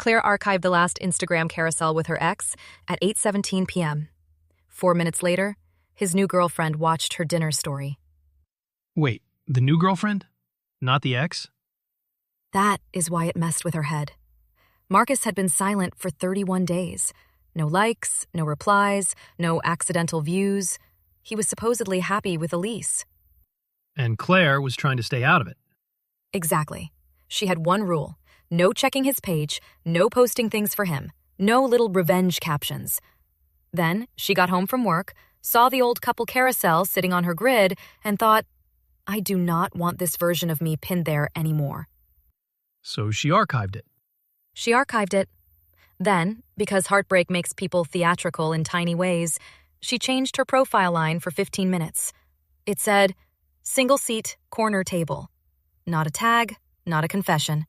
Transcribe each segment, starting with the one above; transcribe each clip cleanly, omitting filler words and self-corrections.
Claire archived the last Instagram carousel with her ex at 8:17 p.m. 4 minutes later, his new girlfriend watched her dinner story. Wait, the new girlfriend? Not the ex? That is why it messed with her head. Marcus had been silent for 31 days. No likes, no replies, no accidental views. He was supposedly happy with Elise. And Claire was trying to stay out of it. Exactly. She had one rule: no checking his page, no posting things for him, no little revenge captions. Then she got home from work, saw the old couple carousel sitting on her grid, and thought, I do not want this version of me pinned there anymore. So she archived it. She archived it. Then, because heartbreak makes people theatrical in tiny ways, she changed her profile line for 15 minutes. It said, single seat, corner table. Not a tag, not a confession.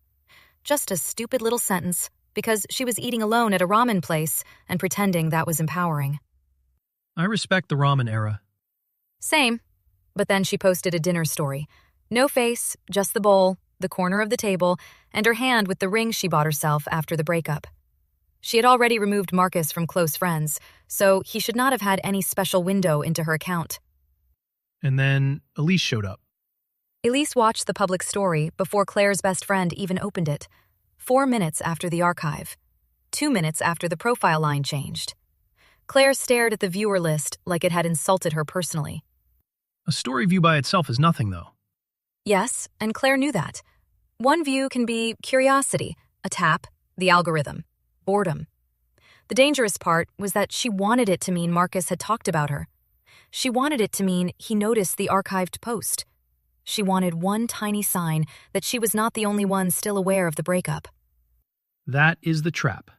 Just a stupid little sentence because she was eating alone at a ramen place and pretending that was empowering. I respect the ramen era. Same. But then she posted a dinner story. No face, just the bowl, the corner of the table, and her hand with the ring she bought herself after the breakup. She had already removed Marcus from close friends, so he should not have had any special window into her account. And then Elise showed up. Elise watched the public story before Claire's best friend even opened it. 4 minutes after the archive. 2 minutes after the profile line changed. Claire stared at the viewer list like it had insulted her personally. A story view by itself is nothing, though. Yes, and Claire knew that. One view can be curiosity, a tap, the algorithm, boredom. The dangerous part was that she wanted it to mean Marcus had talked about her. She wanted it to mean he noticed the archived post. She wanted one tiny sign that she was not the only one still aware of the breakup. That is the trap.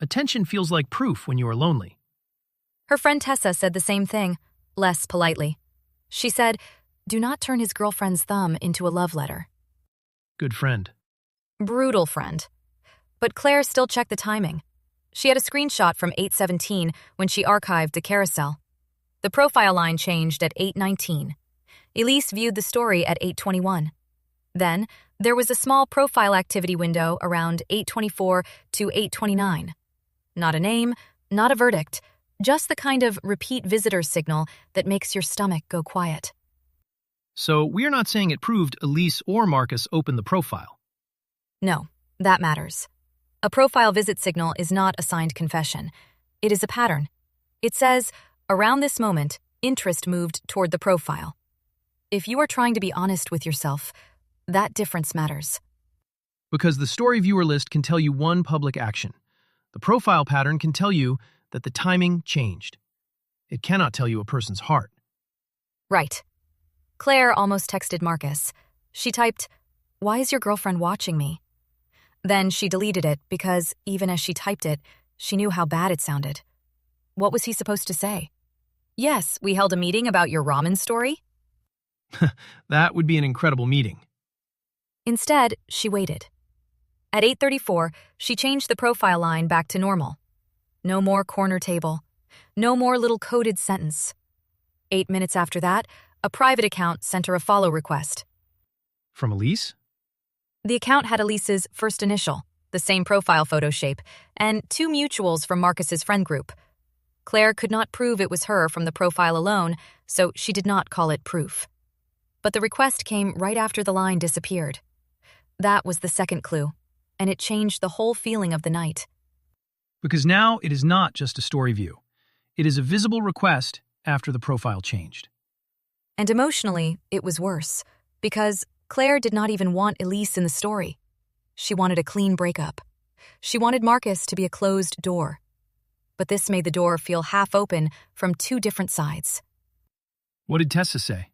Attention feels like proof when you are lonely. Her friend Tessa said the same thing, less politely. She said, do not turn his girlfriend's thumb into a love letter. Good friend. Brutal friend. But Claire still checked the timing. She had a screenshot from 8:17 when she archived the carousel. The profile line changed at 8:19. Elise viewed the story at 8:21. Then, there was a small profile activity window around 8:24 to 8:29. Not a name, not a verdict, just the kind of repeat visitor signal that makes your stomach go quiet. So we are not saying it proved Elise or Marcus opened the profile. No, that matters. A profile visit signal is not a signed confession. It is a pattern. It says, around this moment, interest moved toward the profile. If you are trying to be honest with yourself, that difference matters. Because the story viewer list can tell you one public action. The profile pattern can tell you that the timing changed. It cannot tell you a person's heart. Right. Claire almost texted Marcus. She typed, "Why is your girlfriend watching me?" Then she deleted it because, even as she typed it, she knew how bad it sounded. What was he supposed to say? "Yes, we held a meeting about your ramen story?" That would be an incredible meeting. Instead, she waited. At 8:34, she changed the profile line back to normal. No more corner table. No more little coded sentence. 8 minutes after that, a private account sent her a follow request. From Elise? The account had Elise's first initial, the same profile photo shape, and 2 mutuals from Marcus's friend group. Claire could not prove it was her from the profile alone, so she did not call it proof. But the request came right after the line disappeared. That was the second clue, and it changed the whole feeling of the night. Because now it is not just a story view. It is a visible request after the profile changed. And emotionally, it was worse, because Claire did not even want Elise in the story. She wanted a clean breakup. She wanted Marcus to be a closed door. But this made the door feel half open from 2 different sides. What did Tessa say?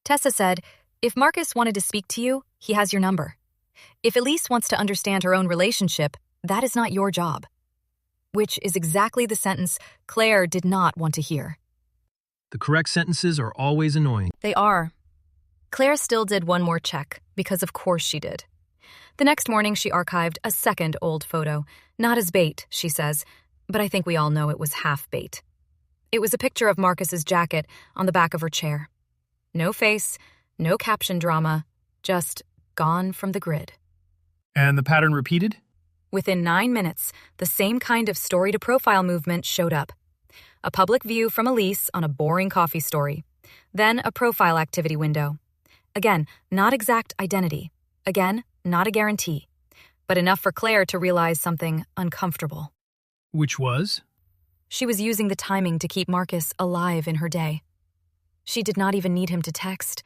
Tessa said, "If Marcus wanted to speak to you, he has your number. If Elise wants to understand her own relationship, that is not your job." Which is exactly the sentence Claire did not want to hear. The correct sentences are always annoying. They are. Claire still did one more check, because of course she did. The next morning, she archived a second old photo. Not as bait, she says, but I think we all know it was half bait. It was a picture of Marcus's jacket on the back of her chair. No face, no caption drama, just gone from the grid. And the pattern repeated? Within 9 minutes, the same kind of story-to-profile movement showed up. A public view from Elise on a boring coffee story. Then a profile activity window. Again, not exact identity. Again, not a guarantee. But enough for Claire to realize something uncomfortable. Which was? She was using the timing to keep Marcus alive in her day. She did not even need him to text.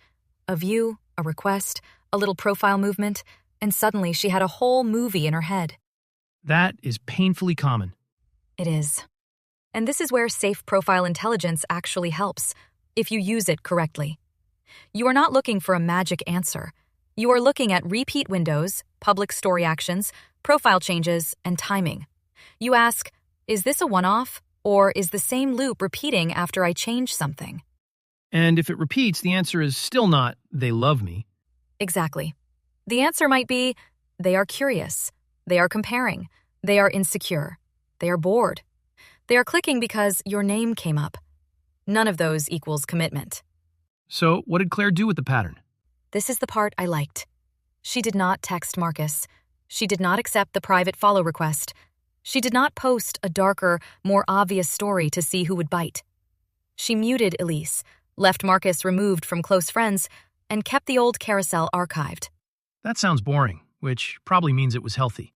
A view, a request, a little profile movement, and suddenly she had a whole movie in her head. That is painfully common. It is. And this is where safe profile intelligence actually helps, if you use it correctly. You are not looking for a magic answer. You are looking at repeat windows, public story actions, profile changes, and timing. You ask, is this a one-off, or is the same loop repeating after I change something? And if it repeats, the answer is still not, they love me. Exactly. The answer might be, they are curious, they are comparing, they are insecure, they are bored. They are clicking because your name came up. None of those equals commitment. So, what did Claire do with the pattern? This is the part I liked. She did not text Marcus. She did not accept the private follow request. She did not post a darker, more obvious story to see who would bite. She muted Elise, left Marcus removed from close friends, and kept the old carousel archived. That sounds boring, which probably means it was healthy.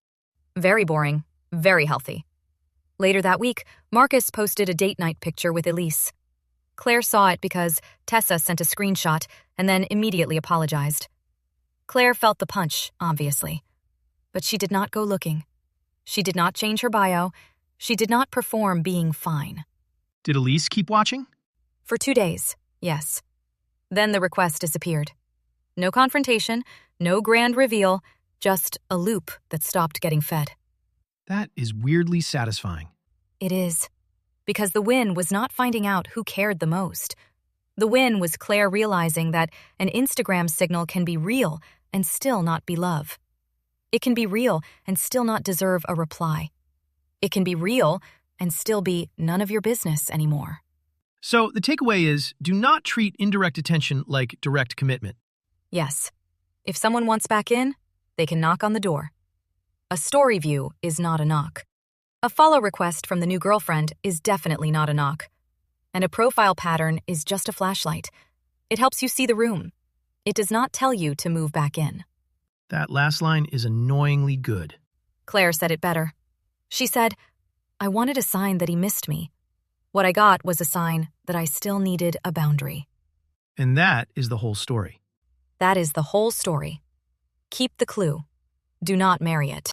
Very boring, very healthy. Later that week, Marcus posted a date night picture with Elise. Claire saw it because Tessa sent a screenshot and then immediately apologized. Claire felt the punch, obviously. But she did not go looking. She did not change her bio. She did not perform being fine. Did Elise keep watching? For 2 days, yes. Then the request disappeared. No confrontation, no grand reveal, just a loop that stopped getting fed. That is weirdly satisfying. It is. Because the win was not finding out who cared the most. The win was Claire realizing that an Instagram signal can be real and still not be love. It can be real and still not deserve a reply. It can be real and still be none of your business anymore. So the takeaway is, do not treat indirect attention like direct commitment. Yes. If someone wants back in, they can knock on the door. A story view is not a knock. A follow request from the new girlfriend is definitely not a knock. And a profile pattern is just a flashlight. It helps you see the room. It does not tell you to move back in. That last line is annoyingly good. Claire said it better. She said, I wanted a sign that he missed me. What I got was a sign that I still needed a boundary. And that is the whole story. That is the whole story. Keep the clue. Do not marry it.